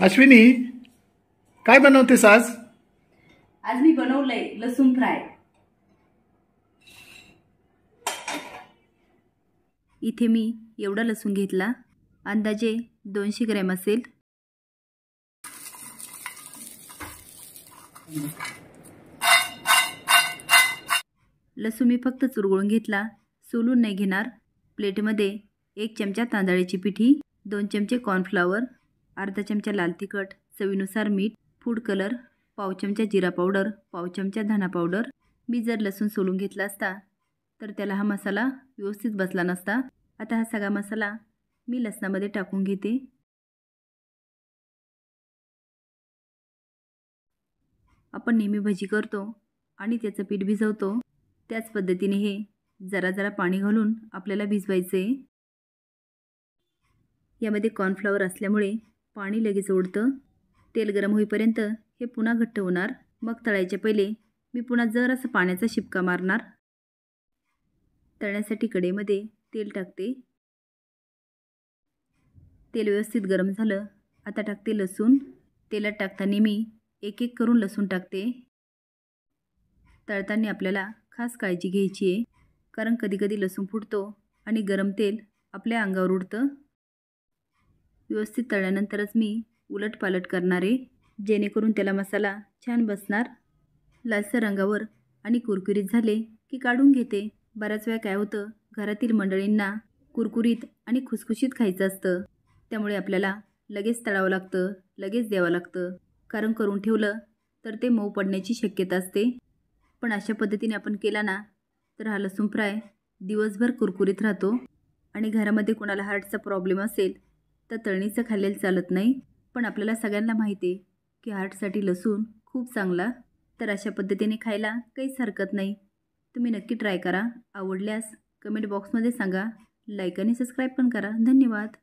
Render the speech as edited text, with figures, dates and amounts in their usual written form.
अश्विनी, काय बनवतेस आज? आज मी बनवलंय लसूण फ्राय। इथे मी एवढा लसूण घेतला, अंदाजे 200 ग्रॅम असेल। लसूण मी फक्त चुरगळून घेतला, सोलून नाही घेणार। प्लेटमध्ये 1 चमचा तांदळाची पिठी, 2 चमचे कॉर्नफ्लॉवर, अर्धा चमचा लाल तिखट, चवीनुसार मीठ, फूड कलर, पाव चमचा जिरा पावडर, पाव चमचा धना पावडर। मी जर लसूण सोलून घेतला असता तर त्याला हा मसाला व्यवस्थित बसला नसता। आता हा सगळा मसाला मी लसणामध्ये टाकून घेते। आपण नेहमी भजी करतो आणि त्याचं पीठ भिजवतो, त्याच पद्धतीने हे जरा जरा पाणी घालून आपल्याला भिजवायचे। यामध्ये कॉर्नफ्लॉवर असल्यामुळे पाणी लगेच ओढतं। तेल गरम होईपर्यंत हे पुन्हा घट्ट होणार। मग तळायच्या पहिले मी पुन्हा जरासं पाण्याचा शिपका मारणार। तळण्यासाठी कढईमध्ये तेल टाकते। तेल व्यवस्थित गरम झालं, आता टाकते लसूण। तेलात टाकताना मी एक एक करून लसूण टाकते। तळताना आपल्याला खास काळजी घ्यायची आहे, कारण कधीकधी लसूण फुटतो आणि गरम तेल आपल्या अंगावर उडतं। व्यवस्थित तळल्यानंतरच मी उलटपालट करणार आहे, जेणेकरून त्याला मसाला छान बसणार। लालसर रंगावर आणि कुरकुरीत झाले की काढून घेते। बऱ्याच वेळा काय होतं, घरातील मंडळींना कुरकुरीत आणि खुसखुशीत खायचं असतं, त्यामुळे आपल्याला लगेच तळावं लागतं, लगेच द्यावं लागतं, कारण करून ठेवलं तर ते मऊ पडण्याची शक्यता असते। पण अशा पद्धतीने आपण केला ना तर हा लसूण फ्राय दिवसभर कुरकुरीत राहतो। आणि घरामध्ये कोणाला हार्टचा प्रॉब्लेम असेल तर तळणीचं खाल्लेलं चालत नाही, पण आपल्याला सगळ्यांना माहिती आहे की हार्टसाठी लसूण खूप चांगला। तर अशा पद्धतीने खायला काहीच हरकत नाही। तुम्ही नक्की ट्राय करा। आवडल्यास कमेंट बॉक्समध्ये सांगा, लाईक आणि सबस्क्राईब पण करा। धन्यवाद।